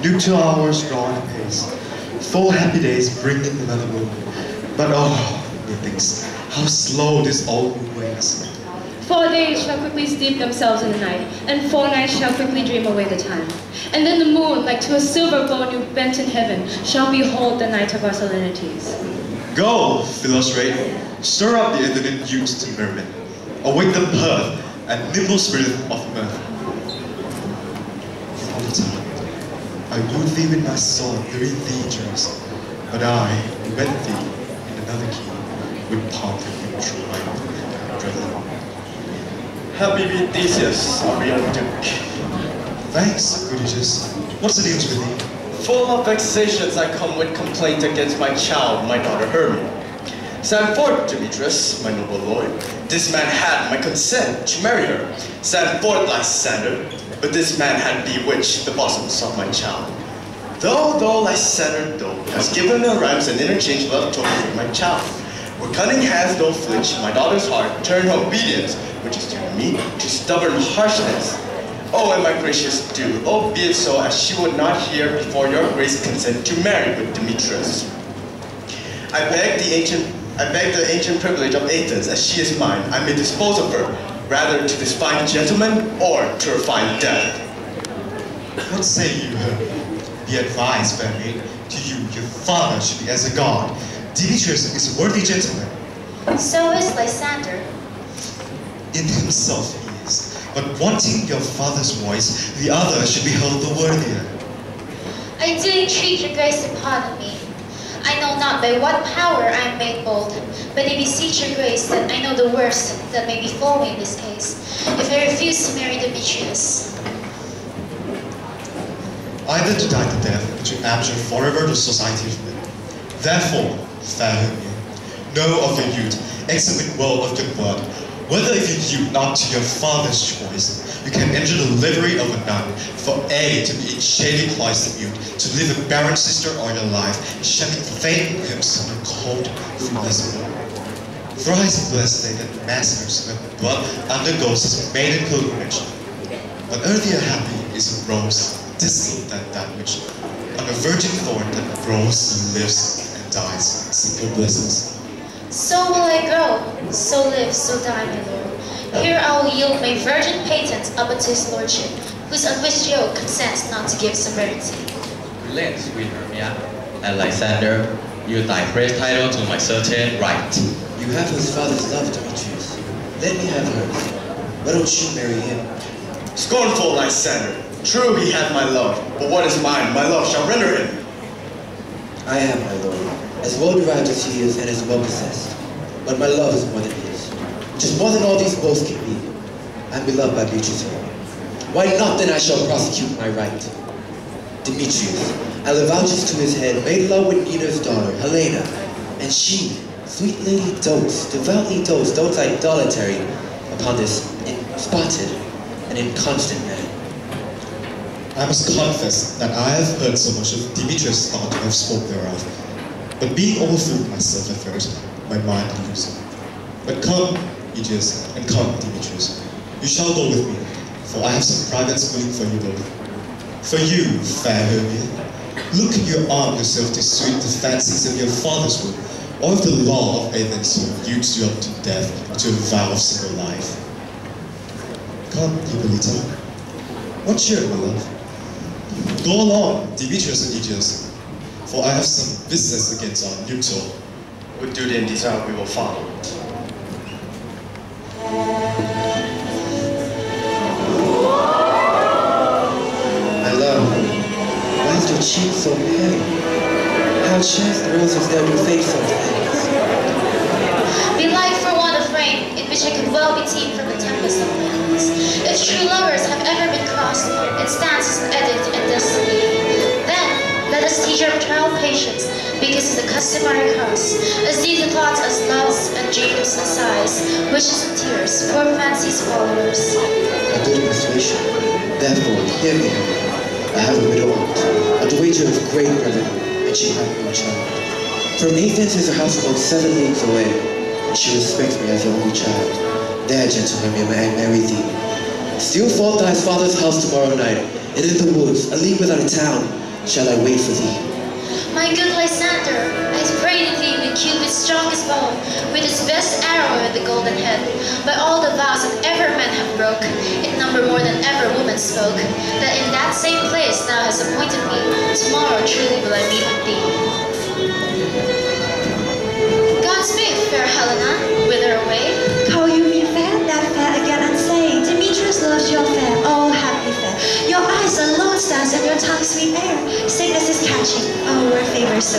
Due to our strong pace, 4 happy days bring in another moon. But oh, methinks, how slow this old moon waits. 4 days shall quickly steep themselves in the night, and 4 nights shall quickly dream away the time. And then the moon, like to a silver bow new bent in heaven, shall behold the night of our solemnities. Go, Philostrate, stir up the indolent youths to merriment. Awake the mirth and nimble spirit of mirth. I wooed thee with my sword, 3 legions, but I wed thee in another key, with pomp and triumph, brethren. Happy be Theseus, our young duke. Thanks, good Aegis. What's the news with thee? Full of vexations, I come with complaint against my child, my daughter Hermia. Stand forth, Demetrius, my noble lord. This man had my consent to marry her. Stand forth, Lysander. But this man had bewitched the bosoms of my child. Though Lysander, has given her rhymes and interchanged love tokens with my child. Where cunning hands don't flinch, my daughter's heart turned her obedience, which is due to me, to stubborn harshness. Oh, and my gracious Duke, oh, be it so, as she would not hear before your grace consent to marry with Demetrius. I beg the ancient privilege of Athens, as she is mine, I may dispose of her, rather to this fine gentleman, or to her fine death. What say you, Hermia? Be advised, fair maid, to you, your father should be as a god. Demetrius is a worthy gentleman. So is Lysander. In himself he is, but wanting your father's voice, the other should be held the worthier. I do entreat your grace to pardon me. I know not by what power I am made bold, but I beseech your grace that I know the worst that may befall me in this case, if I refuse to marry Demetrius. Either to die to death, or to abjure forever the society of men. Therefore, fair Hermia, know of your youth, examine well of your blood, whether if you yield not to your father's choice, you can enter the livery of a nun, for A, to be in shady cloistered youth, to live a barren sister all your life, shedding faint hymns on a cold, fruitless moon. Thrice blessed they that massacres when blood undergoes his maiden pilgrimage. But earlier happy is a rose, distant than that which, on a virgin thorn that grows and lives and dies in simple blisses. So will I grow, so live, so die, my lord. Here I will yield my virgin patent up unto his lordship, whose unwished yoke consents not to give severity. Relent, sweet Hermia, and Lysander, yield thy praise title to my certain right. You have his father's love, Demetrius. Let me have hers. Why don't you marry him? Scornful Lysander, true he had my love, but what is mine, my love shall render him. I am, my lord, as well derived as he is and as well possessed. But my love is more than his, which is more than all these boasts can be. I am beloved by Beatrice. Why not then I shall prosecute my right? Demetrius, I lay vouches to his head, made love with Nina's daughter, Helena, and she, sweet lady, devoutly dotes idolatry upon this spotted and inconstant man. I must confess that I have heard so much of Demetrius' thought I have spoke thereof. But being overfilled myself at first, my mind loosened. But come, Aegeus, and come, Demetrius. You shall go with me, for I have some private schooling for you both. For you, fair Hermia, look you arm yourself to suit the fancies of your father's will, or if the law of Athens use you up to death to a vow of single life. Come, Hippolyta. What's your love? Go along, Demetrius and Aegeus, for I have some business against our neutral. With duty and desire we will follow. My love, why is your cheek so pale? How chance the roses that your face so fast? Belike for want of rain, in which I could well be teemed from the tempest of my eyes. If true lovers have ever been crossed, in stances edit and destiny, then let us teach our trial patience, because it's the customary cross, as these are thoughts as loves and dreams and sighs, wishes and tears, poor fancy's followers. A good persuasion. Therefore, hear me, I have a widow aunt, a dowager of great brotherhood, and she hath no child. From Athens is her house about 7 leagues away, and she respects me as her only child. There, gentle Hermia, may I marry thee. Steal forth thy father's house tomorrow night, and in the woods, a league without a town, shall I wait for thee. My good Lysander, I prayed in thee with Cupid's strongest bow, with his best arrow at the golden head. By all the vows that ever men have broke, it number more than ever woman spoke, that in that same place thou hast appointed me, tomorrow truly will I meet with thee. Godspeed, fair Helena, whither away? Call you me fair, that fair again and say, Demetrius loves your fair, oh happy fair. Your eyes are lodestars and your tongue sweet air. Sickness is catching, oh where favor so.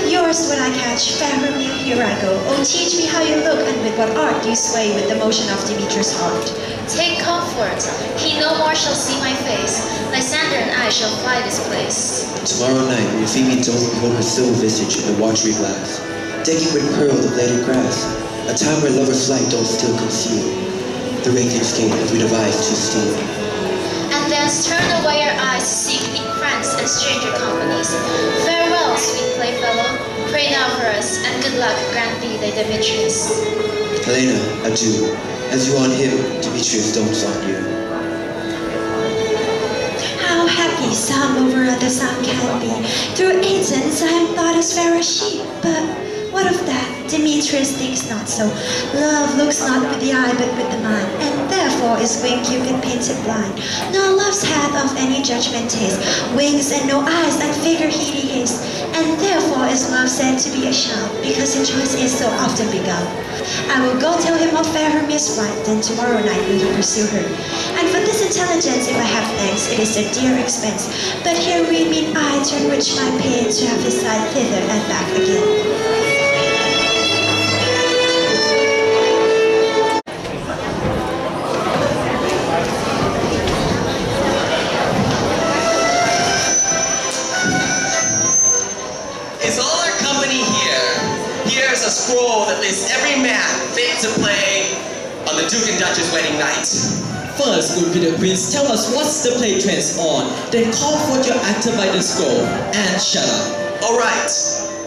Yours would I catch, fair Hermia, here I go. Oh teach me how you look and with what art you sway with the motion of Demetrius' heart. Take comfort, he no more shall see my face. Lysander and I shall fly this place. Tomorrow night, when Euphemia doth behold her silver visage in the watery glass, decking with pearl the bladed grass, a time where lovers' flight doth still conceal the radiant scape that we devised to steal. And thence turn away our eyes to seek meet friends and stranger companies. Farewell, sweet playfellow, pray now for us, and good luck grant thee thy Demetrius. Helena, adieu. As you on him, Demetrius dotes on you. How happy some over other some can be. Through Athens I am thought as fair as she, but what of that? Demetrius thinks not so. Love looks not with the eye but with the mind, and therefore is winged Cupid painted blind. Nor love's hath of any judgment taste, wings and no eyes and figure he haste, and therefore is love said to be a sham, because in choice is so often begun. I will go tell him of fair Hermia's flight, then tomorrow night will he pursue her. And for this intelligence, if I have thanks, it is a dear expense. But here we meet I to enrich my pay to have his side thither and back again. A scroll that lists every man fit to play on the Duke and Duchess wedding night. First, good Peter Prince, tell us what's the play trends on, then call for your actor by the scroll, and shut up. Alright,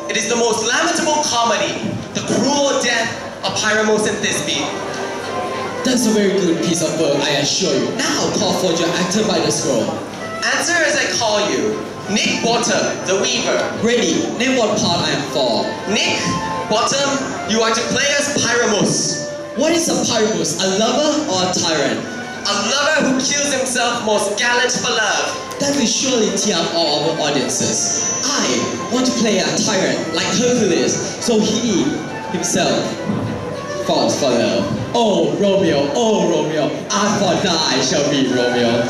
it is the most lamentable comedy, the cruel death of Pyramus and Thisbe. That's a very good piece of work, I assure you. Now call for your actor by the scroll. Answer as I call you. Nick Bottom, the weaver. Ready, name what part I am for. Nick Bottom, you are to play as Pyramus. What is a Pyramus, a lover or a tyrant? A lover who kills himself most gallant for love. That will surely tear up all our audiences. I want to play a tyrant like Hercules, so he himself falls for love. Oh Romeo, I thought that I shall be Romeo.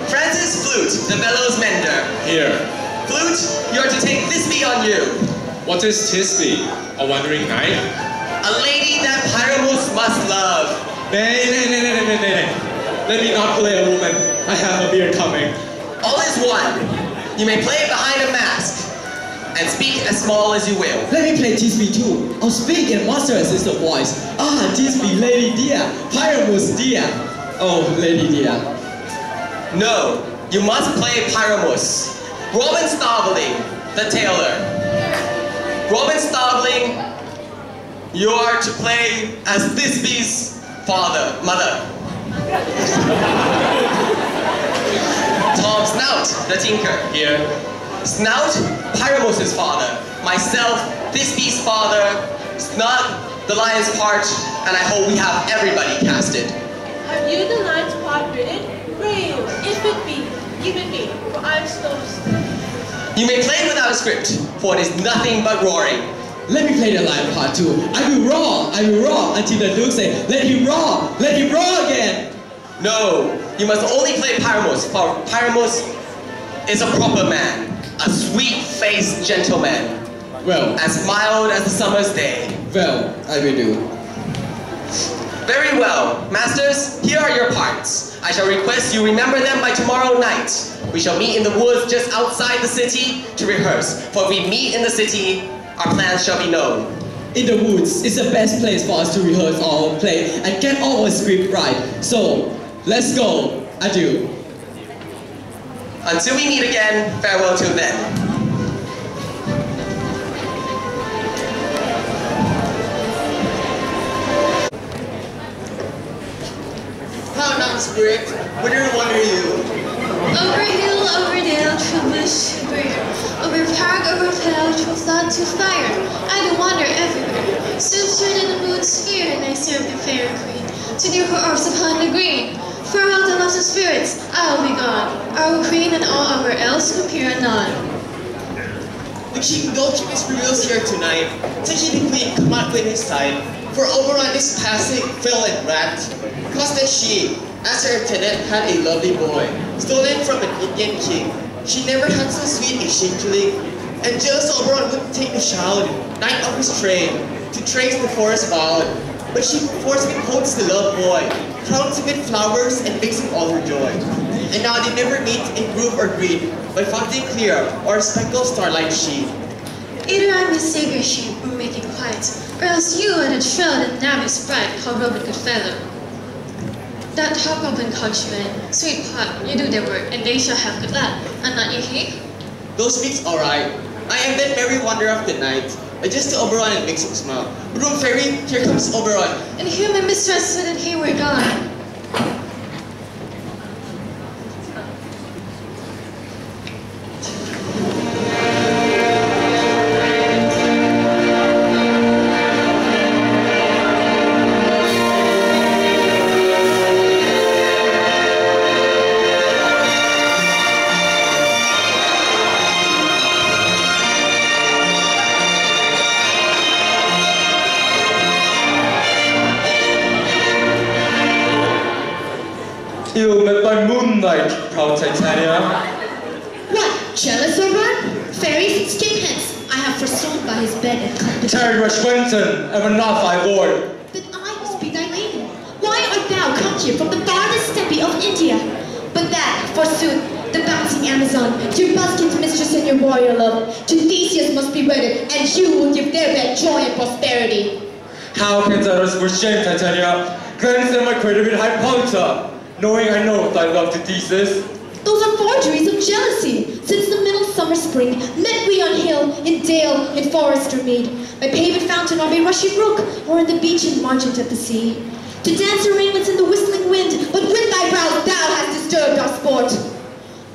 Francis Flute, the bellows mender. Here. Flute, you are to take Thisbe on you. What is Thisbe? A wandering knight? A lady that Pyramus must love. Nay. Let me not play a woman. I have a beer coming. All is one. You may play behind a mask and speak as small as you will. Let me play Thisbe too. I'll speak in monstrous is the voice. Ah, Thisbe, lady dear. Pyramus dear. Oh, lady dear. No, you must play Pyramus. Robin Starveling, the tailor. Robin Starveling, you are to play as Thisbe's mother. Tom Snout, the tinker. Here. Snout, Pyramus' father. Myself, Thisbe's father. Snout, the lion's part, and I hope we have everybody casted. Have you the lion's part written? Pray you, if it be, give it me, for I am slow to speak. You may play without a script, for it is nothing but roaring. Let me play the lion part too. I will roar until the Duke say, let him roar again. No, you must only play Pyramus, for Pyramus is a proper man, a sweet-faced gentleman. Well, as mild as the summer's day. Well, I will do. Very well. Masters, here are your parts. I shall request you remember them by tomorrow night. We shall meet in the woods just outside the city to rehearse. For if we meet in the city, our plans shall be known. In the woods is the best place for us to rehearse our play and get our script right. So, let's go. Adieu. Until we meet again, farewell till then. How now, spirit? Whither wander you? Over hill, over dale, through clouds with fire. I do wander everywhere. Swifter than the moon's sphere, and I serve the fair queen. To do her orbs upon the green. For all the lost of spirits, I'll be gone. Our queen and all our else who appear anon. The king Milchimus prevails here tonight. To keep the queen come out with his side. For Oberon is passing, fell and wrapped. Cause that she, as her attendant, had a lovely boy, stolen from an Indian king. She never had so sweet a shakeling, and jealous Oberon would take the child, night of his train, to trace the forest bound. But she forcefully holds the loved boy, crowns him with flowers and makes him all her joy. And now they never meet in groove or green, by fountain clear or speckled starlight sheen. Either I mistake your sheep or make it quiet, or else you are the shroud and navy sprite, how Robin could feather. That hobgoblin countryman, sweet pot, you do their work, and they shall have good luck, and not you he? Those speaks alright. I am that merry wanderer of the night. Adjust to Oberon and makes him smile. Broom fairy, here comes Oberon. And here my mistress would that he were gone. You met by moonlight, proud Titania. What, jealous or what? Fairies, skip hence. I have forsook by his bed and company. Tarry Rashwenton, ever not thy lord. But I must be thy lady. Why art thou come here from the farthest steppe of India? But that, forsooth, the bouncing Amazon, your buskins mistress and your warrior love, to Theseus must be wedded, and you will give their bed joy and prosperity. How canst thou for shame, Titania? Glance at my crater with Hippolyta, knowing I know thy love to Theseus. Those are forgeries of jealousy. Since the middle summer spring, met we on hill, in dale, in forest or mead, by paved fountain or by rushy brook, or in the beach and margent of the sea. To dance the ringlets in the whistling wind, but with thy brows thou hast disturbed our sport.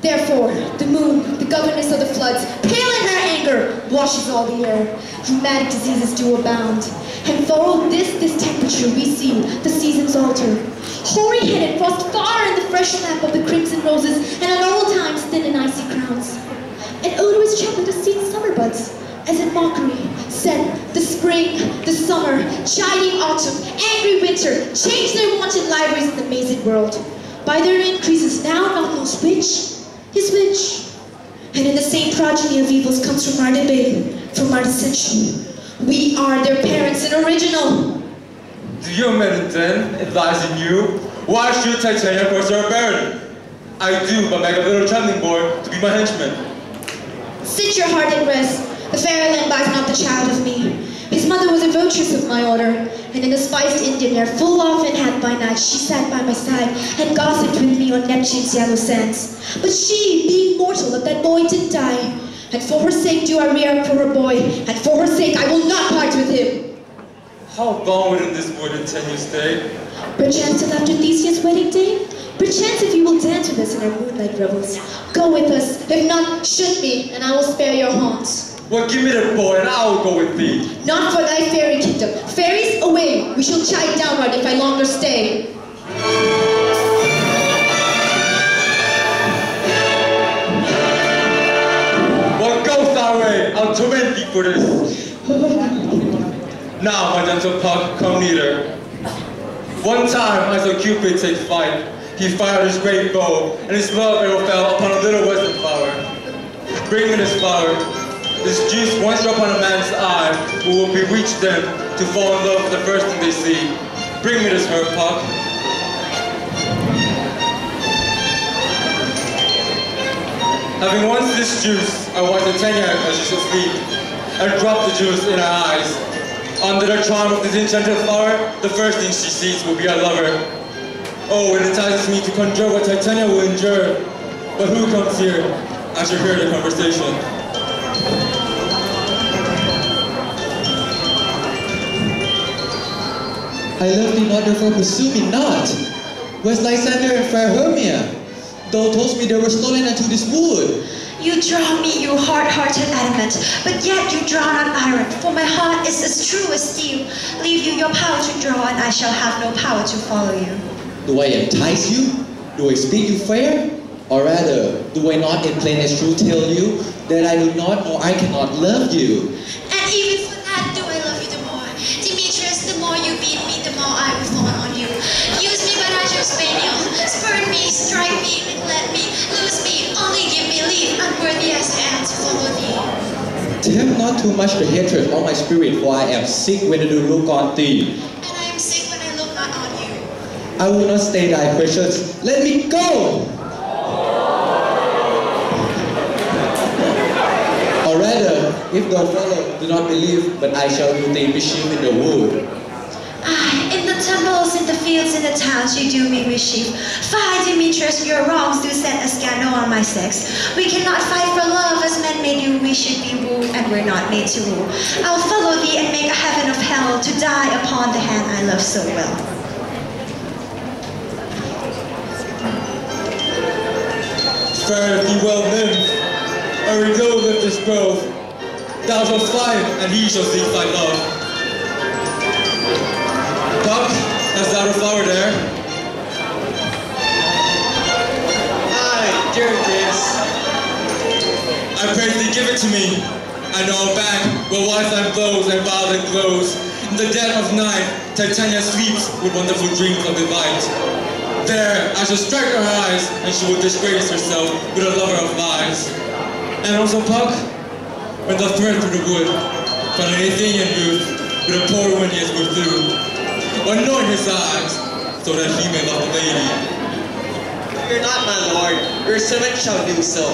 Therefore, the moon, the governess of the floods, pale in her anger, washes all the air. Rheumatic diseases do abound. And for all this temperature we see the seasons alter. Hoary-headed frost far in the fresh lap of the crimson roses, and at all times thin and icy crowns. And odorous chocolate of sweet summer buds, as in mockery, said the spring, the summer, chiding autumn, angry winter, change their wanton liveries in the mazed world. By their increases now not knows which is which. And in the same progeny of evils comes from our debate, from our dissension. We are their parents in original. Do your merit then, it lies in you? Why should Titania cross your burden? I do, but make a little trembling boy to be my henchman. Sit your heart at rest. The fair land buys not the child of me. His mother was a votress of my order, and in the spiced Indian air, full often had by night, she sat by my side and gossiped with me on Neptune's yellow sands. But she, being mortal, of that boy did die. And for her sake do I rear for her boy, and for her sake I will not part with him. How long within this wood intend you stay? Perchance till after Theseus' wedding day? Perchance if you will dance with us in our moonlight revels. Go with us, if not, shoot me, and I will spare your haunts. Well, give me the boy, and I will go with thee. Not for thy fairy kingdom. Fairies, away! We shall chide downward if I longer stay. Well, go thy way. I'll torment thee for this. Now, my gentle puck, come nearer. One time I saw Cupid take flight. He fired his great bow, and his love arrow fell upon a little western flower. Bring me this flower. This juice once drop on a man's eye who will bewitch them to fall in love with the first thing they see. Bring me this herb, Puck. Having once this juice, I watched Titania as she should sleep, and dropped the juice in her eyes. Under the charm of this enchanted flower, the first thing she sees will be a lover. Oh, it entices me to conjure what Titania will endure. But who comes here? I shall hear the conversation. I love thee not, therefore pursue me not. Where's Lysander and fair Hermia? Thou toldst me they were stolen into this wood. You draw me, you hard-hearted adamant, but yet you draw not iron, for my heart is as true as steel. Leave you your power to draw, and I shall have no power to follow you. Do I entice you? Do I speak you fair? Or rather, do I not in plainest truth tell you that I do not or I cannot love you? And even for that, do I love you the more? Demetrius, the more you beat me, the more I will fall on you. Use me, but as your spaniel. Spurn me, strike me, neglect me, lose me, only give me leave, unworthy as I am to follow thee. Tempt not too much the hatred of my spirit, for I am sick when I do look on thee. And I am sick when I look not on you. I will not stay thy questions. Let me go! Or rather, if thou fellow do not believe, but I shall do thee mischief in the wood. In the temples, in the fields, in the towns, you do me mischief. Fie, Demetrius, your wrongs do set a scandal on my sex. We cannot fight for love as men may do. We should be wooed, and we're not made to rule. I'll follow thee and make a heaven of hell to die upon the hand I love so well. Fare thee well, nymph. Ere thou live this grove, thou shalt find, and he shall seek thy love. Puck, hast thou the flower there? Aye, dear kiss. I pray thee give it to me. I know a bank where white lime blows and violet glows. In the dead of night, Titania sleeps with wonderful dreams of delight. There, I shall strike her eyes, and she will disgrace herself with a lover of lies. And also, Puck, when thou thread through the wood, find an Athenian youth with a poor when he has moved through. Anoint his eyes, so that he may love the lady. Fear not, my lord, your servant shall do so.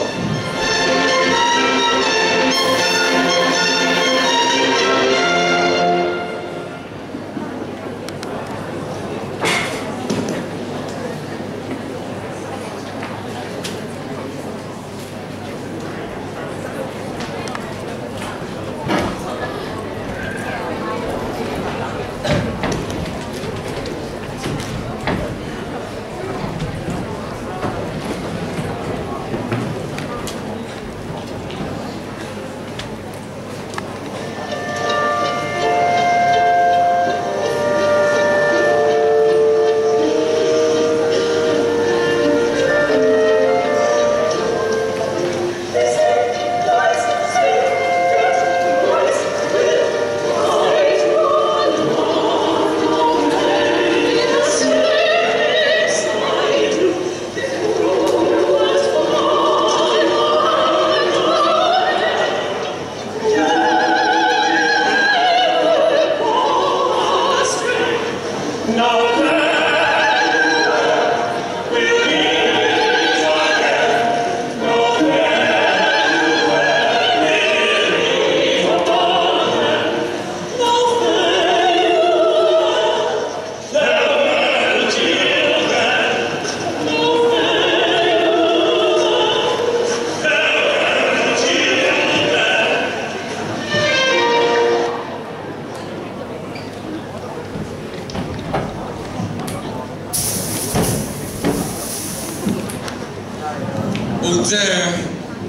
There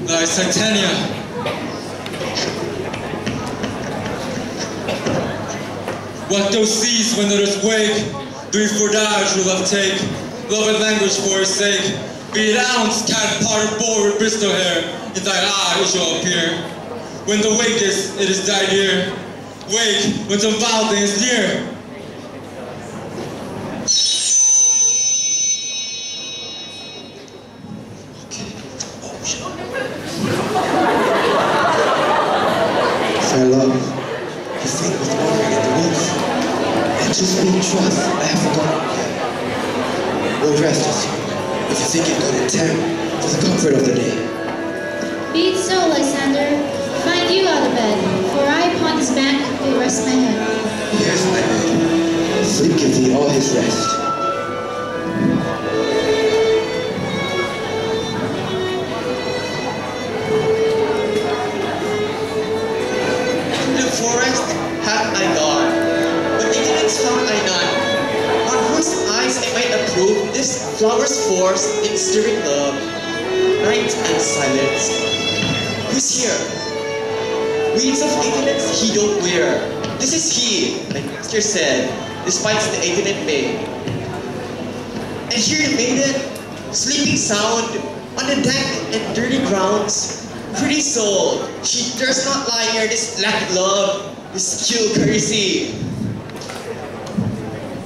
lies Titania. What thou seest when others wake, do it for thy true love take. Love and language for his sake. Be it ounce, cat, powder, boar with bristol hair, in thy eye it shall appear. When thou wakest, it is thy dear. Wake when some foul thing is near. Fair love, you think with wandering in the woods, and to speak trust, I have forgotten you. Well, rest us, if you think it good and tarry for the comfort of the day. Be it so, Lysander. Find you out of bed, for I upon this bank will rest my head. Here's my bed. Sleep give thee all his rest. Hath I gone, but ignorance found I none, on whose eyes I might approve this flower's force in stirring love, night and silence, who's here? Weeds of ignorance he don't wear. This is he, like Shakespeare said, despite the ignorant maid. And here the maiden, sleeping sound, on the deck and dirty grounds. Pretty soul, she does not lie here, this lack love, this skill courtesy.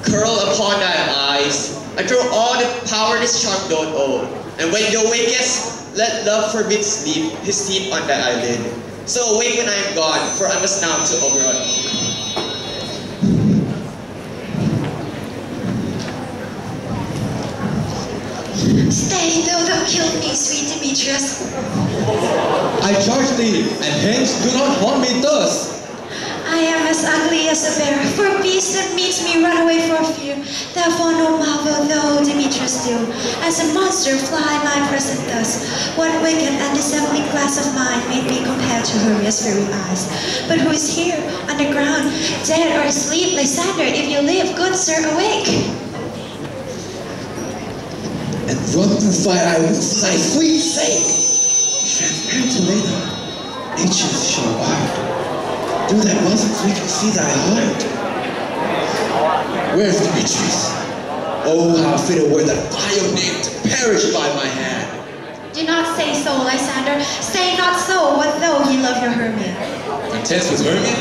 Curl upon thy eyes, I throw all the power this charm don't own. And when thou wakest, let love forbid sleep, his teeth on thy eyelid. So awake when I am gone, for I must now to Oberon. Stay, though thou killed me, sweet Demetrius. I charge thee, and hence do not haunt me thus. I am as ugly as a bear, for a beast that meets me run away for fear. Therefore no marvel, though Demetrius do, as a monster fly my present thus. What wicked and dissembling glass of mine made me compare to Hermia's very eyes. But who is here, on the ground, dead or asleep, Lysander? If you live, good sir, awake. And run through fire I will for thy sweet sake. Transparent to lay thy nature's show art. Through thy bosoms we can see thy heart. Where's Demetrius? Oh, how fit a word that vile name to perish by my hand. Do not say so, Lysander. Say not so, what though he love your Hermia? Content with Hermia?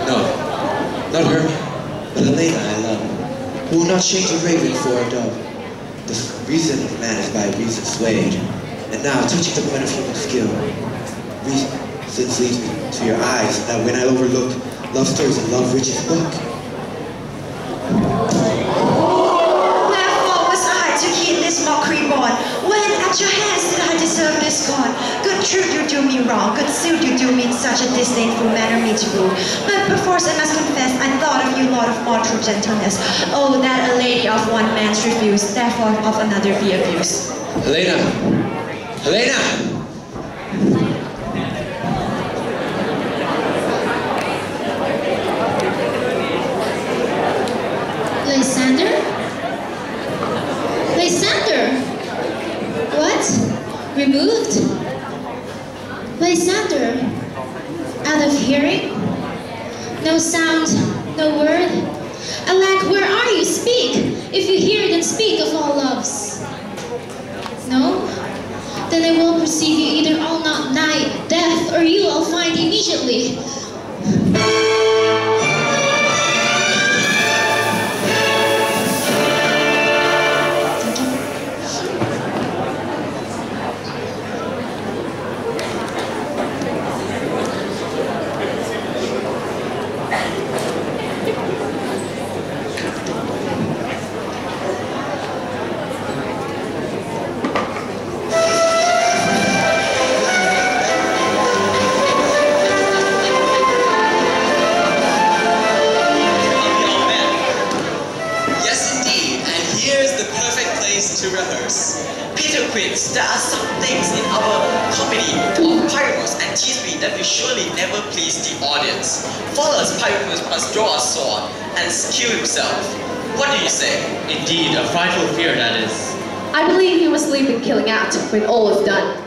No, not Hermia, but Helena I love, who will not change a raven for a dove. The reason of man is by reason swayed. And now, touching the point of human skill, reason leads me to your eyes, that when I overlook love stories and love riches book. Wherefore was I to keep this mockery born? When at your hands did I deserve this scorn? Good truth you do me wrong, good suit you do me in such a disdainful manner me to rule. But perforce I must confess, I thought of you, Lord of more true gentleness. Oh, that a lady of one man's refuse, therefore of another be abused. Helena! Helena! Lysander? Lysander! What? Removed? Lysander? Out of hearing? No sound, no word? Alack, where are you? Speak! If you hear, then speak of all loves. No? Then I will perceive you either all not nigh death, or you I'll find immediately. To rehearse. Peter Quince, there are some things in our comedy of Pyramus and Thisbe that will surely never please the audience. First, Pyramus must draw a sword and kill himself. What do you say? Indeed, a frightful fear that is. I believe he was leave the killing act when all is done.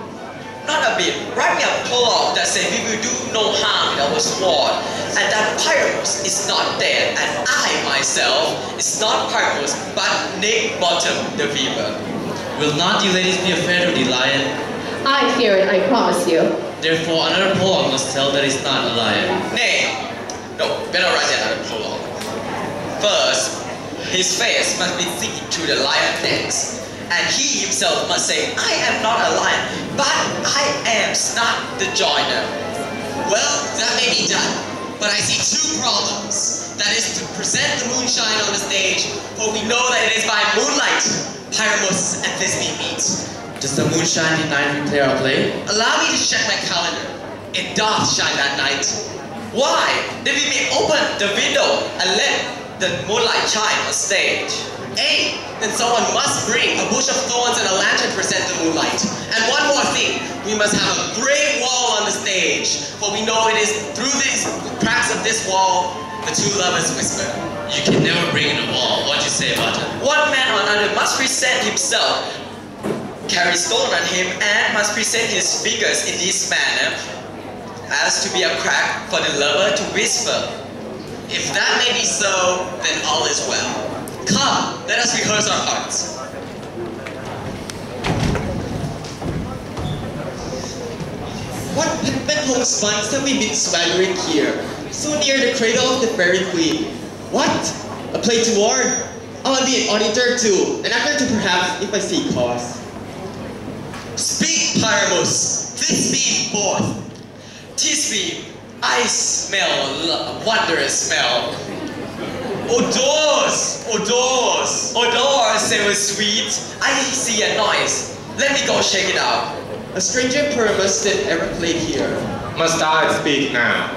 Not a bit. Write me a prologue that says we will do no harm with our sword, and that Pyramus is not dead, and I myself is not Pyramus, but Nick Bottom the Weaver. Will not you ladies be afraid of the lion? I fear it, I promise you. Therefore, another prologue must tell that he's not a lion. Nay, no, better write another prologue. First, his face must be seen to the lion necks. And he himself must say, I am not a lion, but I am Snot the Joiner. Well, that may be done, but I see two problems. That is to present the moonshine on the stage, For we know that it is by moonlight Pyramus and Thisbe meet. Does the moon shine the night we play our play? Allow me to check my calendar. It doth shine that night. Why? That we may open the window and let the moonlight shine on stage. A, then someone must bring a bush of thorns and a lantern to present the moonlight. And one more thing, we must have a great wall on the stage, for we know it is through these cracks of this wall the two lovers whisper. You can never bring in a wall. What do you say about it? One man or another must present himself carry stone on him and must present his figures in this manner as to be a crack for the lover to whisper. If that may be so, then all is well. Come, let us rehearse our parts. What peppermint homespuns have we been swaggering here, so near the cradle of the fairy queen? What? A play toward? I will be an auditor too, an actor too perhaps, if I see cause. Speak, Pyramus, this be forth. Tis me, I smell a wondrous smell. Odors, odors, odors, they were sweet. I see a noise. Let me go check it out. A stranger Pyramus that ever played here. Must I speak now?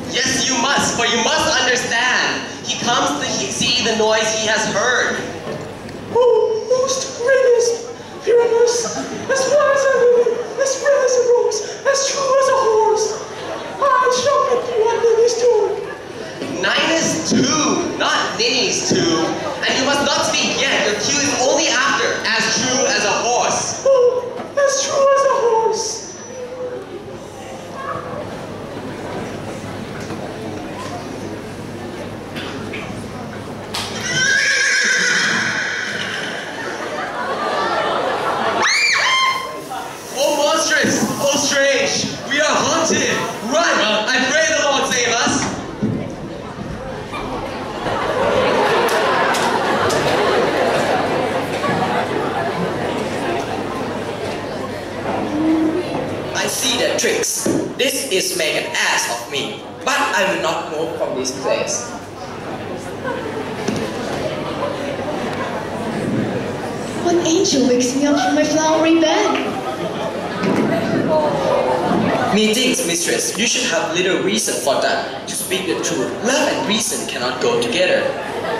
Yes, you must, for you must understand. He comes to see the noise he has heard. Oh, most greatest Pyramus, as wise as a lily, as red as a rose, as true as a horse. I shall make you a Ninny's tune. Ninny's tune, not Ninny's tune. And you must not speak yet. Your cue is only after, as true as a horse. Oh, as true as a horse. Oh, monstrous! Oh, strange! We are haunted! Run! I pray the Lord save us! I see the tricks. This is make an ass of me. But I will not move from this place. What angel wakes me up from my flowery bed? Methinks, mistress, you should have little reason for that. To speak the truth, love and reason cannot go together.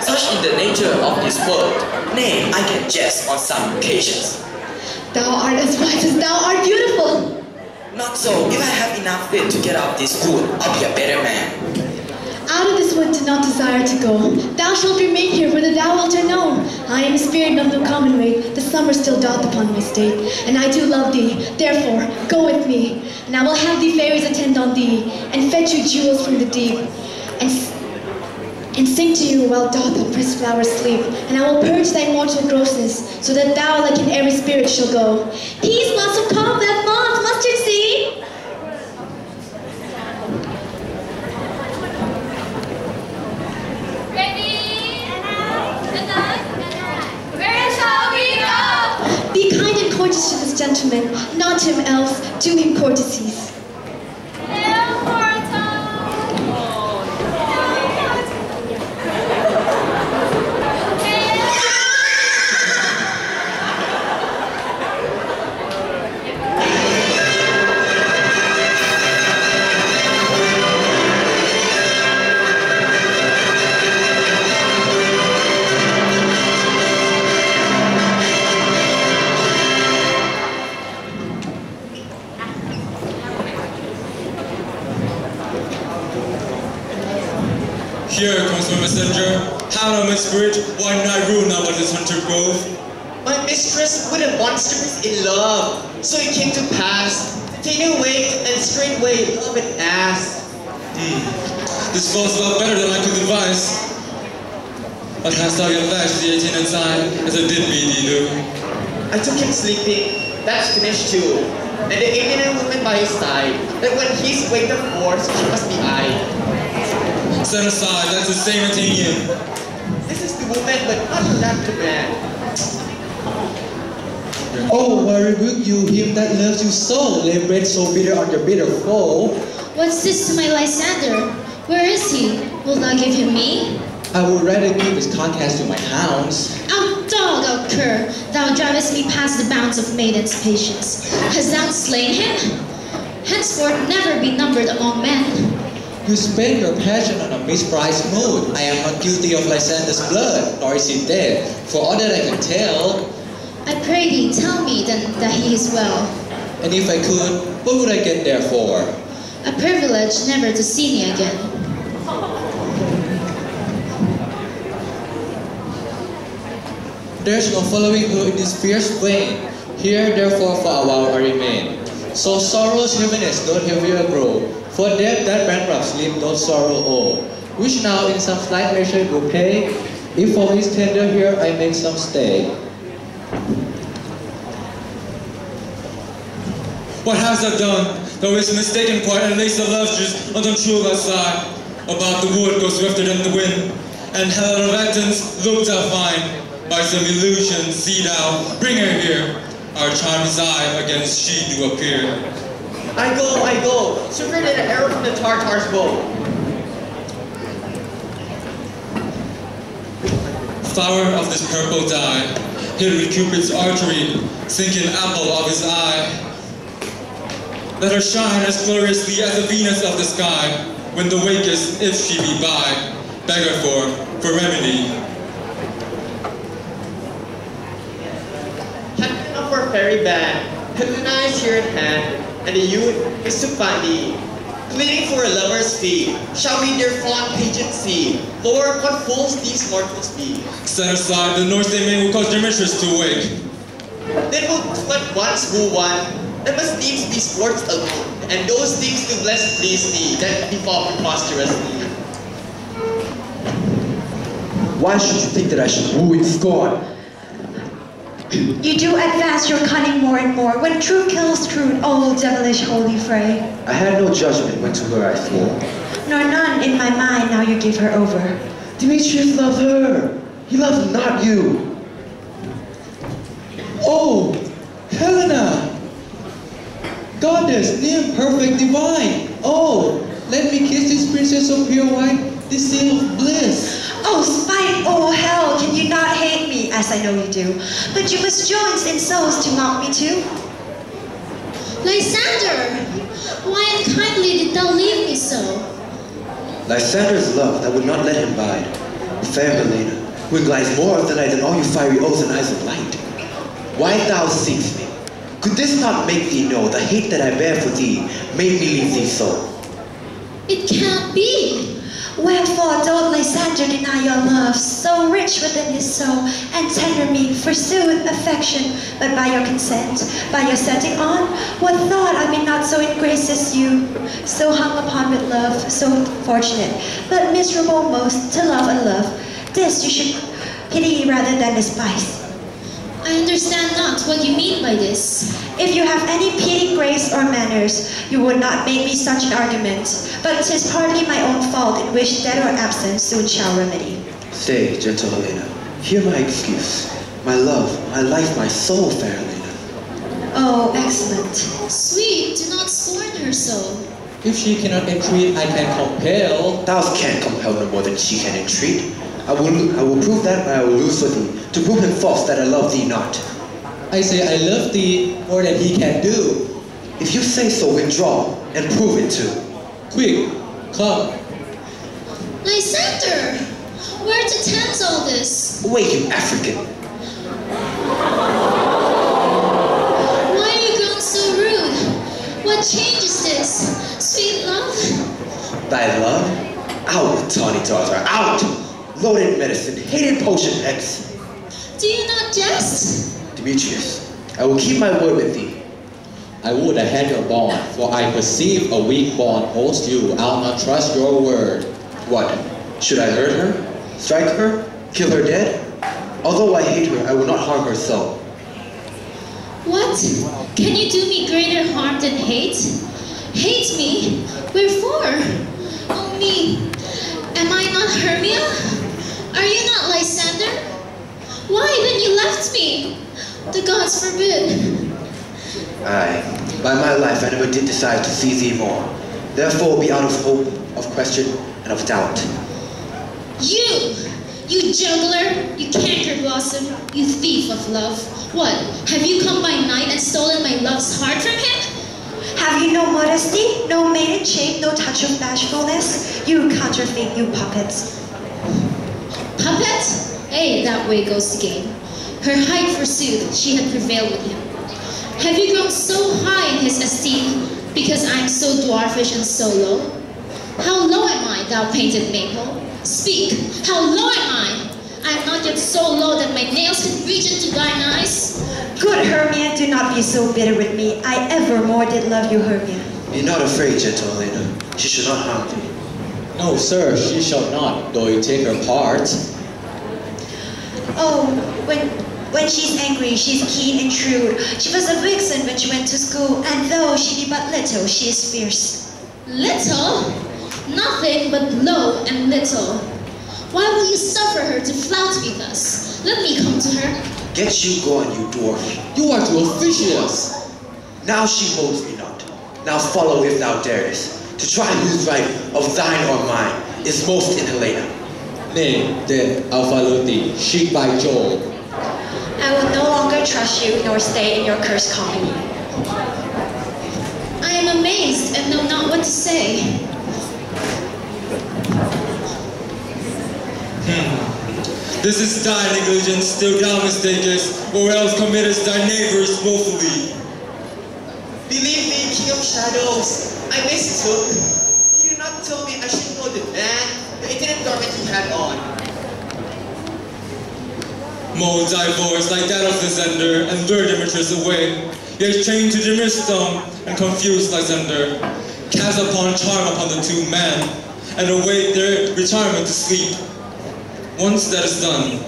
Such is the nature of this world. Nay, I can jest on some occasions. Thou art as wise as thou art beautiful. Not so. If I have enough wit to get out of this wood, I'll be a better man. Out of this wood do not desire to go. Thou shalt remain here, whether thou wilt or no. I am a spirit of no common weight. The summer still doth upon my state, and I do love thee. Therefore, go with me, and I will have the fairies attend on thee, and fetch you jewels from the deep, and sing to you while doth oppressed flowers sleep. And I will purge thy mortal grossness, so that thou, like an airy spirit, shall go. Peace must have come that month, mustard seed. Be kind and courteous to this gentleman, not to him else, do him courtesies. Here comes my messenger. How now, my spirit? Why not I rule now what is hunter grove? My mistress with a monster is in love, so it came to pass. Taking away and straightway love and ask. This falls a lot better than I could advise. But hast thou yet flashed the 18 inside, as I did bid thee do? I took him sleeping, that's finished too. And the ignorant woman by his side, that when he's waked up for, she must be I. Set aside, that's the same Athenian. This is the woman, but not that the man. Oh, why rebuke you him that loves you so, lay bread so bitter on your bitter foe? What's this to my Lysander? Where is he? Will thou give him me? I would rather give his carcass to my hounds. Out dog, out cur! Thou drivest me past the bounds of maiden's patience. Hast thou slain him? Henceforth never be numbered among men. You spend your passion on a misprized mood. I am not guilty of Lysander's blood, nor is he dead, for all that I can tell. I pray thee, tell me then that he is well. And if I could, what would I get there for? A privilege never to see me again. There's no following her in this fierce vein. Here therefore for a while I remain. So sorrow's heaviness doth heavier grow. For death that bankrupts sleep doth sorrow o'er. Which now in some slight measure will pay. If for his tender here I make some stay. What has I done? Thou is mistaken quite, and lays the love juice on the true side. About the wood goes swifter than the wind, and Helen of Athens looked thou fine. By some illusion, see thou, bring her here. Our charm is I, against she do appear. I go, swifter than an arrow from the Tartar's bow. Flower of this purple dye, hid with Cupid's archery, sinking apple of his eye. Let her shine as gloriously as the Venus of the sky, when the wakest, if she be by, beg her for remedy. Happen of our fairy band, Helena is here at hand, and the youth is to find thee. Pleading for a lover's fee, shall we their fond pageant see? Lord, what fools these mortals be? Set aside the noise they make will cause their mistress to wake. Then will let once woo one. There must needs be sports alone, and those things do less please thee that befall preposterously. Why should you think that I should woo in scorn? You do advance your cunning more and more. When truth kills truth, old devilish holy fray. I had no judgment when to her I swore. Nor none in my mind, now you give her over. Demetrius loved her. He loved not you. Oh, Helena! Goddess, near perfect divine. Oh, let me kiss this princess of pure white, this seal of bliss. Oh, spite, oh hell, can you not hate me, as I know you do? But you must join in souls to mock me too. Lysander, why unkindly did thou leave me so? Lysander's love that would not let him bide. Fair Helena, who glides more of the night than all you fiery oaths and eyes of light. Why thou seekst me? Could this not make thee know the hate that I bear for thee made me leave thee so? It can't be. Wherefore don't Lysander deny your love, so rich within his soul, and tender me, forsooth, affection, but by your consent, by your setting on, what thought I may not so in grace as you, so hung upon with love, so fortunate, but miserable most, to love and love. This you should pity rather than despise. I understand not what you mean by this. If you have any pity, grace, or manners, you would not make me such an argument. But 'tis partly my own fault in which death or absence soon shall remedy. Stay, gentle Helena. Hear my excuse. My love, my life, my soul, fair Helena. Oh, excellent. Sweet, do not scorn her so. If she cannot entreat, I can compel. Thou canst compel no more than she can entreat. I will prove that, but I will lose for thee, to prove him false that I love thee not. I say I love thee more than he can do. If you say so, withdraw, and prove it too. Quick, come. Lysander, where to tend all this? Wait, you African. Why are you grown so rude? What change is this? Sweet love? Thy love? Out, tawny daughter, out! Loaded medicine, hated potion pets. Do you not jest? Demetrius, I will keep my word with thee. I would have had your bond, for I perceive a weak bond holds you. I'll not trust your word. What? Should I hurt her? Strike her? Kill her dead? Although I hate her, I will not harm her so. What? Can you do me greater harm than hate? Hate me? Wherefore? Oh me, am I not Hermia? Are you not Lysander? Why then you left me? The gods forbid. Aye, by my life I never did decide to see thee more. Therefore be out of hope, of question, and of doubt. You juggler, you canker blossom, you thief of love. What, have you come by night and stolen my love's heart from him? Have you no modesty, no maiden shape, no touch of bashfulness? You counterfeit, you puppets. Puppet? Hey, that way goes the game. Her height, forsooth, she had prevailed with him. Have you grown so high in his esteem because I am so dwarfish and so low? How low am I, thou painted maple? Speak, how low am I? I am not yet so low that my nails can reach into thine eyes. Good Hermia, do not be so bitter with me. I evermore did love you, Hermia. Be not afraid, gentle Helena. She shall not harm thee. No, sir, she shall not, though you take her part. Oh, when she's angry, she's keen and shrewd. She was a vixen when she went to school, and though she be but little, she is fierce. Little? Nothing but low and little. Why will you suffer her to flout me thus? Let me come to her. Get you gone, you dwarf. You are too officious. Now she holds me not. Now follow if thou darest. To try whose right of thine or mine is most in Helena. Nay, then I'll follow thee, sheep by Joel. I will no longer trust you nor stay in your cursed company. I am amazed and know not what to say. This is thy negligence, still thou mistakest, or else committest thy neighbors willfully. Believe me, King of Shadows, I mistook. You did not tell me I should know the man, the itinerant garment he had on. Molds thy voice like that of Lysander, and lure Demetrius away. Yet chained to Demetrius' thumb, and confused Lysander. Cast upon charm upon the two men, and await their retirement to sleep. Once that is done,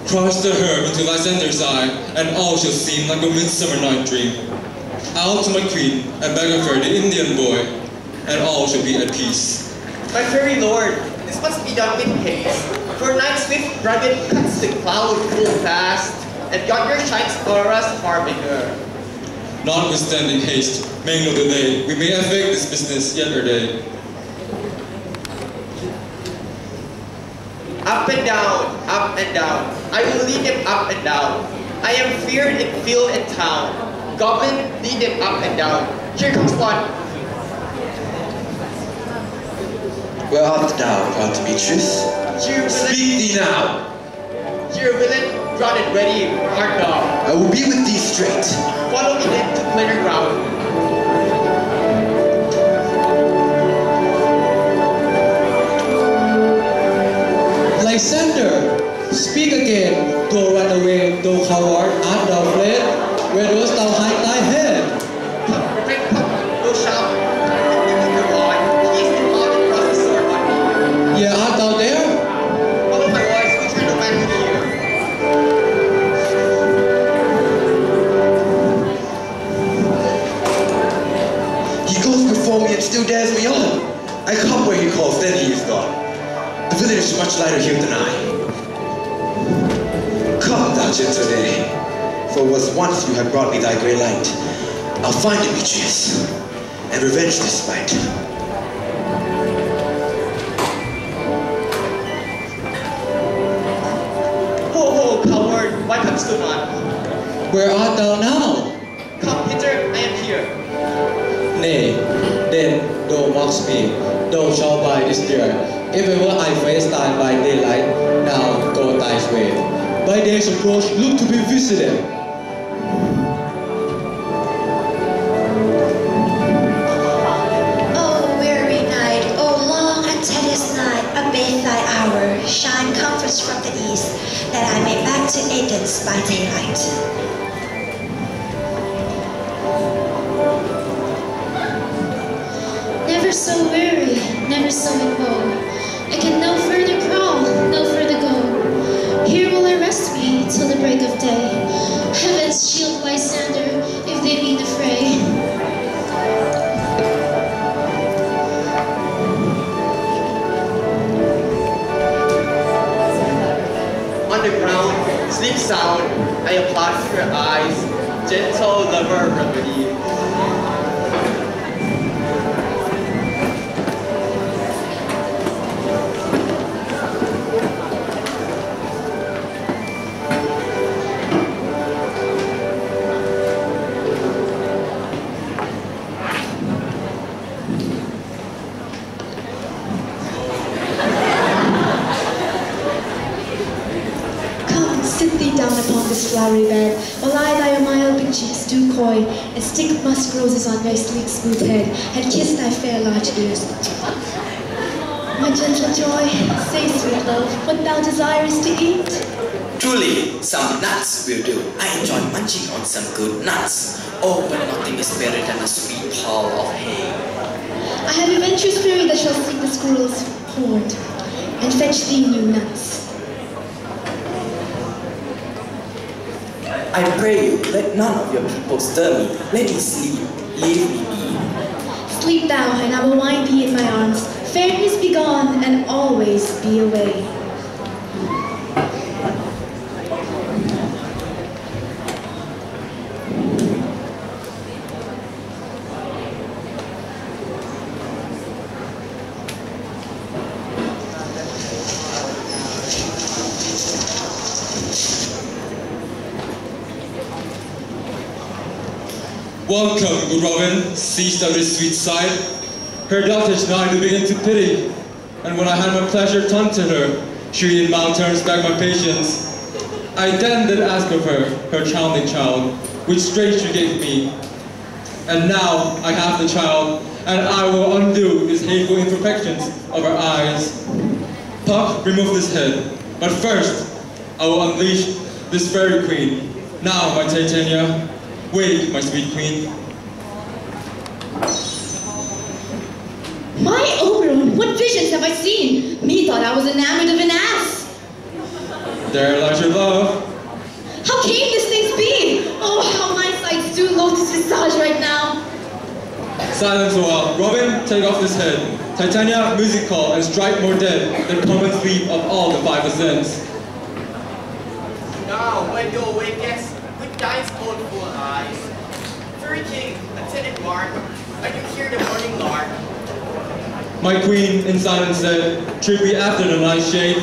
cross the herb into Lysander's eye, and all shall seem like a midsummer night dream. Out to my queen, and beg of her the Indian boy, and all shall be at peace. My fairy lord, this must be done with haste, for night's swift rugged cuts the cloud full fast, and yonder shines auroras far bigger. Notwithstanding haste, make no delay, we may effect this business yet or day. Up and down, I will lead them up and down. I am feared in field and town. Goblin, lead them up and down. Here comes one. Where art thou, proud Demetrius? Here, Speak thee now. Here, villain, drawn and ready, art thou. I will be with thee straight. Follow me then to plainer ground. Lysander, speak again, though run away, though coward, art thou fled? Where dost thou hide thy head? Go shout. Go on. He is the loud and cross the sword on me. Yeah, art thou there? Follow my voice, we turn no man to hear. He goes before me and still dares me on. I come where he calls, then he is gone. The village is much lighter here than I. Come, thou gentle day, for was once you have brought me thy grey light. I'll find Demetrius, and revenge this spite. Ho, coward, why comest thou not? Where art thou now? Come hither, I am here. Nay, then thou mockst me, thou shalt by this year. If ever I face time by daylight, now go thy way. By day's approach, look to be visited. Oh, weary night, oh long and tedious night, abate thy hour, shine comforts from the east, that I may back to Athens by daylight. Never so weary, never so in woe. I can no further crawl, no further go. Here will I rest me till the break of day. Heavens shield Lysander, if they be in the fray. On the ground, sleep sound, I applaud to your eyes, gentle lover remedy. Down upon this flowery bed, while I thy mild pink cheeks do coy, and stick musk roses on thy sleek smooth head, and kiss thy fair large ears. My gentle joy, say, sweet love, what thou desirest to eat. Truly, some nuts will do. I enjoy munching on some good nuts. Oh, but nothing is better than a sweet pall of hay. I have a venturous fairy that shall seek the squirrel's hoard and fetch thee new nuts. I pray you, let none of your people stir me. Let me sleep. Leave me be. Sleep thou, and I will wind thee in my arms. Fairies be gone, and always be away. Welcome, good Robin, seized of this sweet sight. Her dotage nigh to begin to pity, and when I had my pleasure turned to her, she in mouth turns back my patience. I then did ask of her, her charming child, which straight she gave me. And now I have the child, and I will undo these hateful imperfections of her eyes. Puck, remove this head, but first I will unleash this fairy queen. Now, my Titania, wake, my sweet queen. My Oberon, what visions have I seen? Methought I was enamored of an ass. There lies your love. How came this thing be? Oh, how my sights do loathe this visage right now. Silence a while. Robin, take off this head. Titania, music call, and strike more dead than common sleep of all the 5%. Now, when you awake guests with thine own full eyes, Fairy King, attended Mark, and you hear the morning lark. My queen, in silence said, should be after the night shade.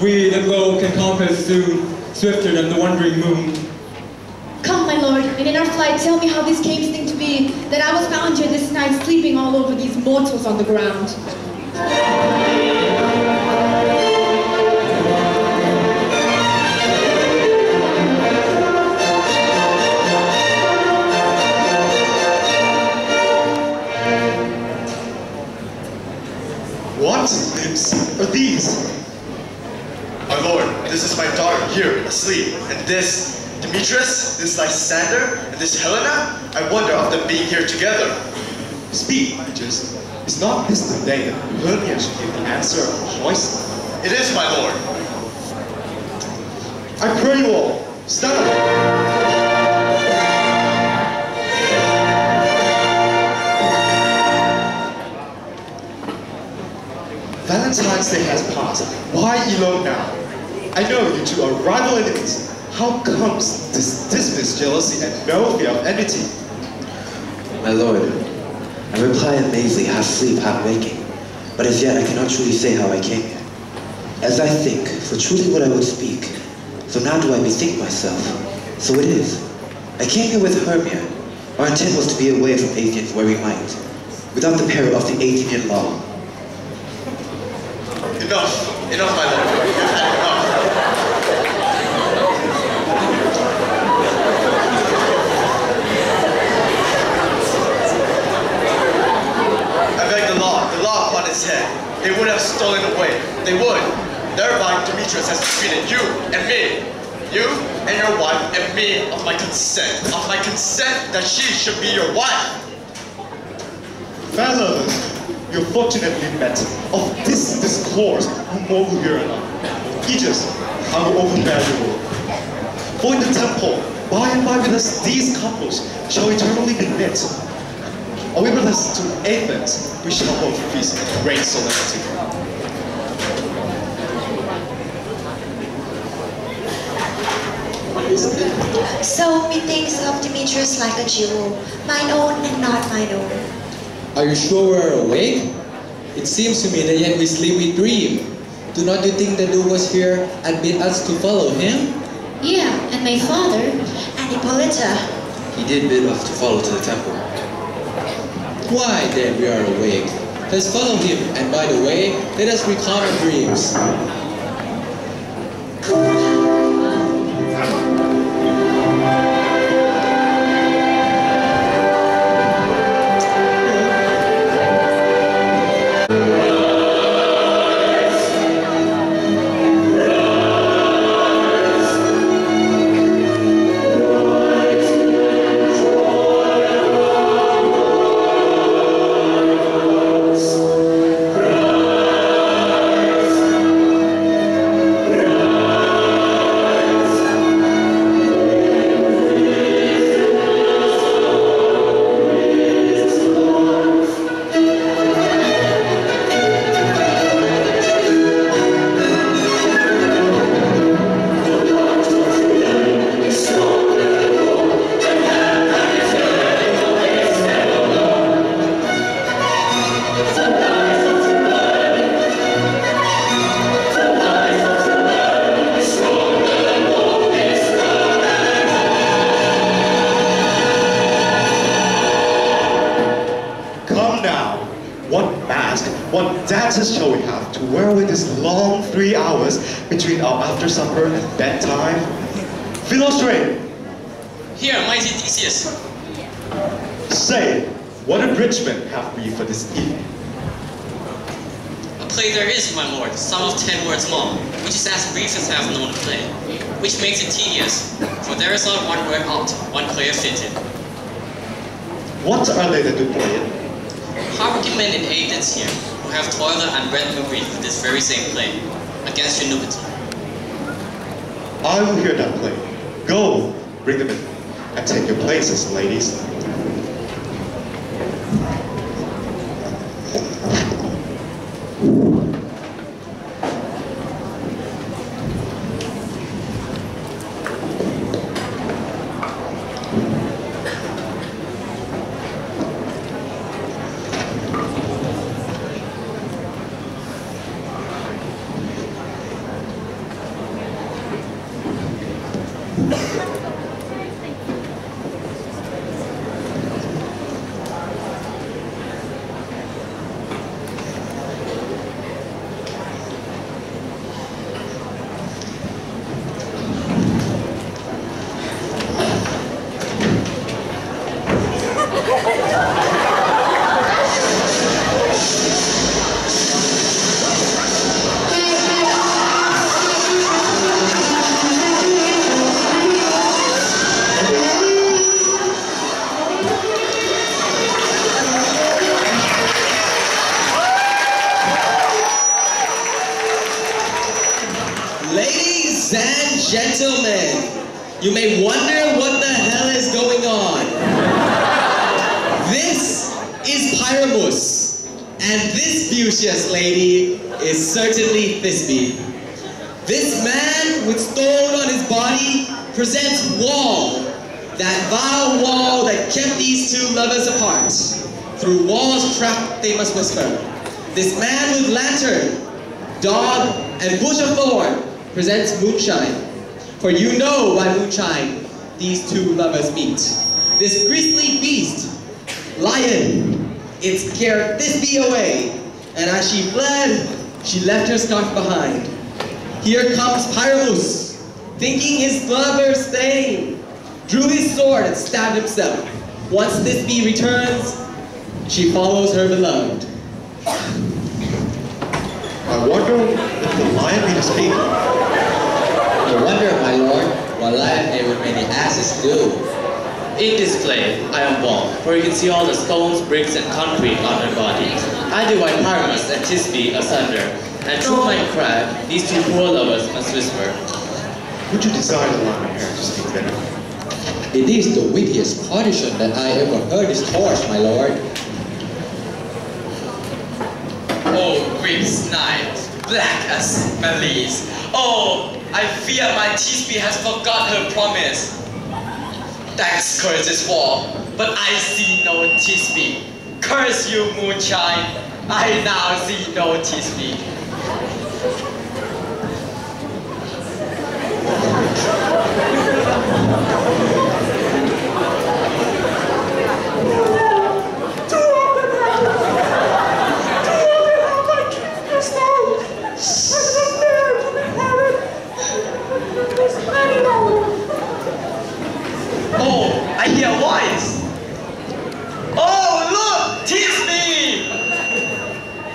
We that go can compass soon, swifter than the wandering moon. Come, my lord, and in our flight tell me how this came thing to be, that I was found here this night sleeping all over these mortals on the ground. What lips are these? My lord, this is my daughter here, asleep. And this, Demetrius, this Lysander, and this Helena, I wonder of them being here together. Speak, Magus. Is not this the day that Hermia should give the answer of her voice? It is, my lord. I pray you all, stand up. Valentine's Day has passed. Why elope now? I know you two are rival enemies. How comes this dismissed jealousy and no fear of enmity? My lord, I reply amazingly, half sleep, half waking, but as yet I cannot truly say how I came here. As I think, for truly what I would speak, so now do I bethink myself. So it is. I came here with Hermia. Our intent was to be away from Athens where we might, without the peril of the Athenian law. Enough, enough, my lord. You've had enough. I beg the law upon his head. They would have stolen away. They would. Thereby, Demetrius has defeated you and me. You and your wife and me of my consent that she should be your wife. Fair lovers, you're fortunately met of this discourse who more will hear enough. Aegis, I will open bear you will. For in the temple, by and by with us, these couples shall eternally be knit. Or with us to Athens, we shall both feast in great solemnity. So methinks of Demetrius like a jewel, mine own and not mine own. Are you sure we're awake? It seems to me that yet we sleep we dream. Do not you think that Duke was here and bid us to follow him? Yeah, and my father. And Hippolyta. He did bid us to follow to the temple. Why then we are awake? Let's follow him, and by the way, let us recall our dreams. Come now. What mask, what dances shall we have to wear with this long 3 hours between our after supper and bedtime? Philostrate! Here, mighty Theseus. Say, what abridgment have we for this evening? A play there is, my lord, some of 10 words long, which is as brief as half known play, which makes it tedious, for there is not one word out, one player fitted. What are they that do play it? Hardworking men in Athens here, who have toiled and read and read for this very same play, against your nudity. I will hear that play. Go, bring them in, and take your places, ladies. Ladies and gentlemen, you may wonder what the hell is going on. This is Pyramus, and this beauteous lady is certainly Thisbe. This man with stone on his body presents Wall, that vile wall that kept these two lovers apart. Through walls cracked they must whisper. This man with lantern, dog, and bush of thorn presents Moonshine. For you know by moonshine these two lovers meet. This priestly beast, lion, it scared Thisbe away, and as she fled, she left her scarf behind. Here comes Pyramus, thinking his lover staying, drew his sword and stabbed himself. Once Thisbe returns, she follows her beloved. I wonder if the lion made his paper. No wonder, my lord, what lion made with many asses do. In this play, I am Wall, for you can see all the stones, bricks, and concrete on her body. I divide Pyramus and Thisbe asunder, and through my crack, these two poor lovers must whisper. Would you desire to allow my hair to speak better? It is the wittiest partition that I ever heard discoursed, my lord. Oh, Greek's night, black as malice. Oh, I fear my Thisbe has forgot her promise. Thanks, courageous Wall, but I see no Thisbe. Curse you, moonshine, I now see no Thisbe. Oh, I hear a voice. Oh, look, Thisbe!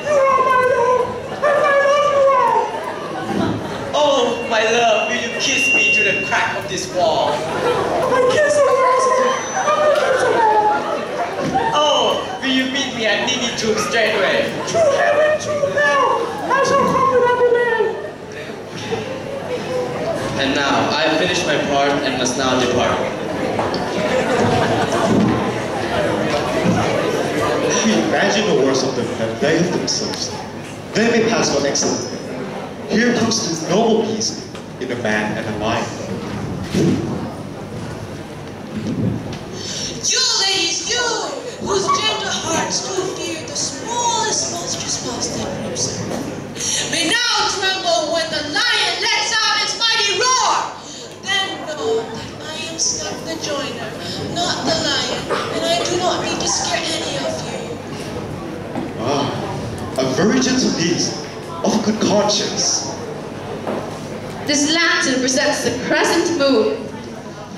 You are my love, and I love you all. Oh, my love, will you kiss me through the crack of this wall? I kiss you, Oh, will you meet me at Nini Tomb straightway? True heaven, true hell, I shall come with every man. And now, I have finished my part and must now depart. We imagine the worst of them have veiled themselves. They may pass for excellent. Here comes this noble beast in a man and a lion. You ladies, you, whose gentle hearts do fear the smallest monstrous mouse that creeps in, may now tremble when the lion lets out its mighty roar. Then know that I am Snuff the joiner, not the lion, and I do not mean to scare any of you. very gentle beast of good conscience. This lantern presents the crescent moon.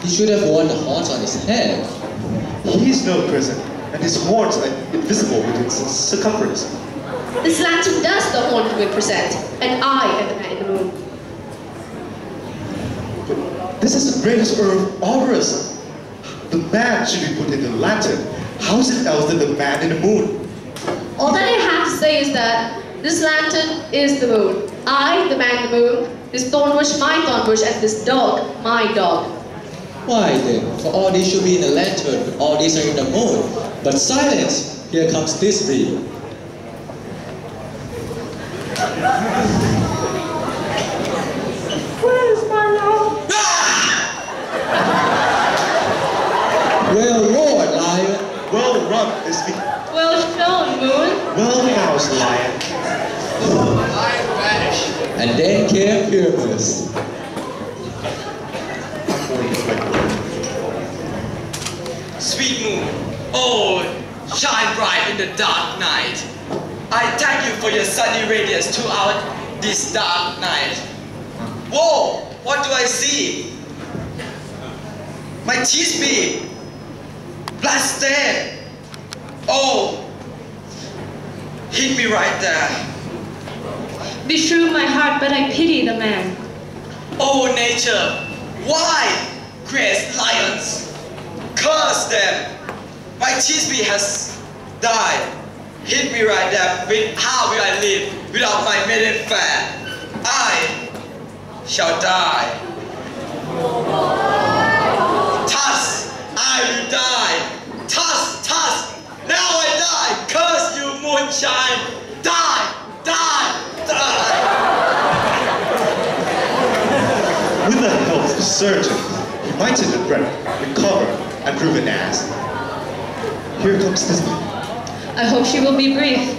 He should have worn the horns on his head. He is no crescent, and his horns are invisible within its circumference. This lantern does the horned moon present, and I am the man in the moon. But this is the greatest of ours. The man should be put in the lantern. How is it else than the man in the moon? All that I have to say is that this lantern is the moon. I, the man in the moon, this thorn bush my thorn bush, and this dog my dog. Why then, for all these should be in the lantern, but all these are in the moon. But silence! Here comes this bee. Where's my love? Well roared, lion. Well run, this bee. Well shown, moon. Well housed, lion. Lion vanished. And then came Pyramus. Sweet moon, oh, shine bright in the dark night. I thank you for your sunny radiance throughout this dark night. Whoa, what do I see? My teaspoon, blood stain. Oh, hit me right there. Beshrew my heart, but I pity the man. Oh, nature, why create lions? Curse them! My teaspoon has died. Hit me right there. With how will I live without my maiden fair? I shall die. Thus I will die. Thus, now I die. Curse you, moonshine. Die, die. With the help of the surgeon, he mighted the breath, recover, and prove an ass. Here comes this bee. I hope she will be brief.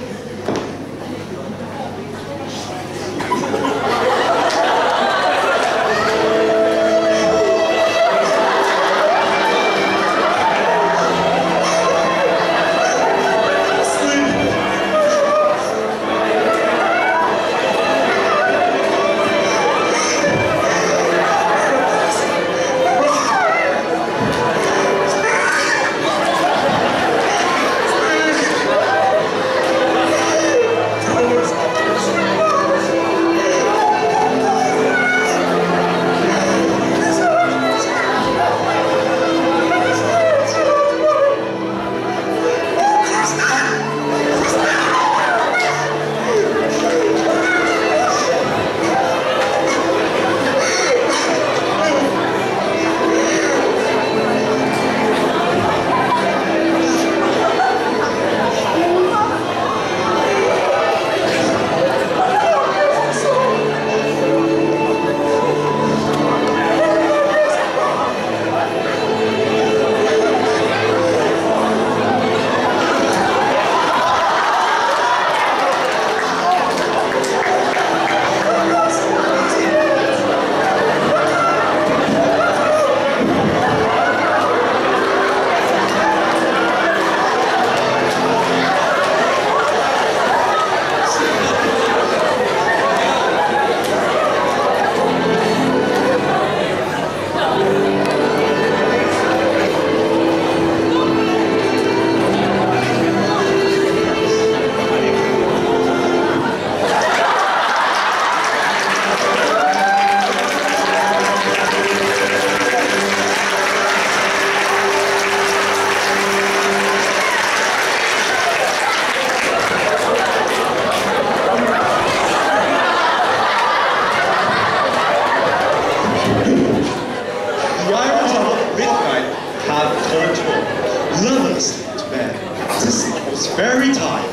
very time.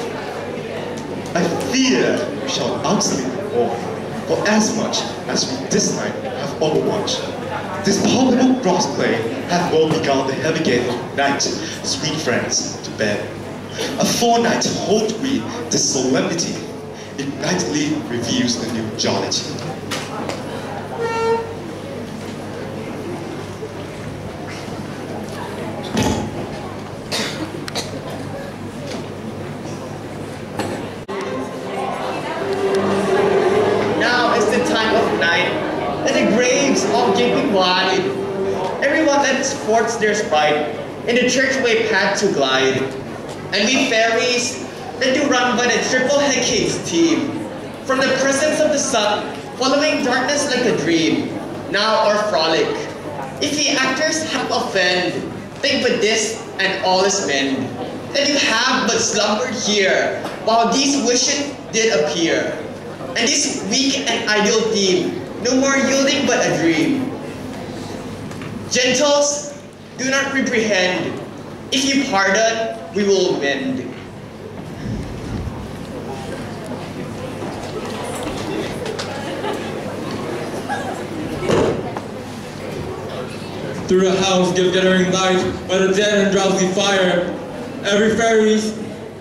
I fear we shall outsleep the war, for as much as we this night have overwatched. This palpable crossplay hath well begun the heavy gate of night, sweet friends, to bed. A fortnight hold we this solemnity, it nightly reveals the new jollity. that sports their sprite, in the churchway path to glide. And we fairies that do run by the triple Hecate's team, from the presence of the sun, following darkness like a dream, now our frolic. If the actors have offend, think but this and all is mend, that you have but slumbered here, while these wishes did appear. And this weak and ideal theme, no more yielding but a dream. Gentles, do not reprehend. If you pardon, we will mend. Through the house give gathering light by the dead and drowsy fire. Every fairies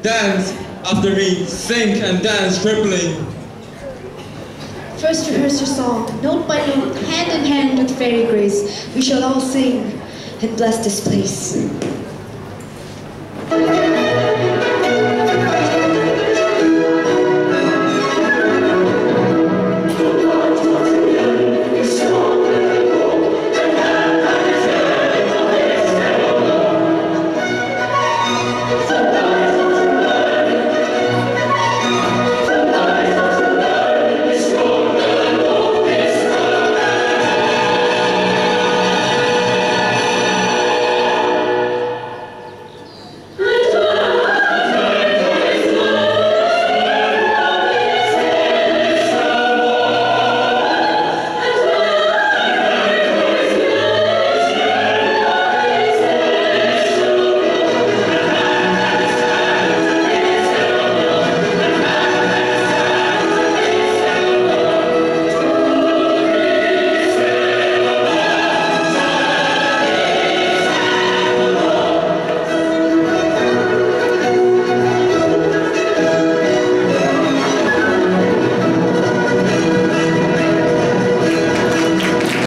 dance after me, sing and dance tripling. First rehearse your song, note by note, hand in hand with fairy grace. We shall all sing and bless this place.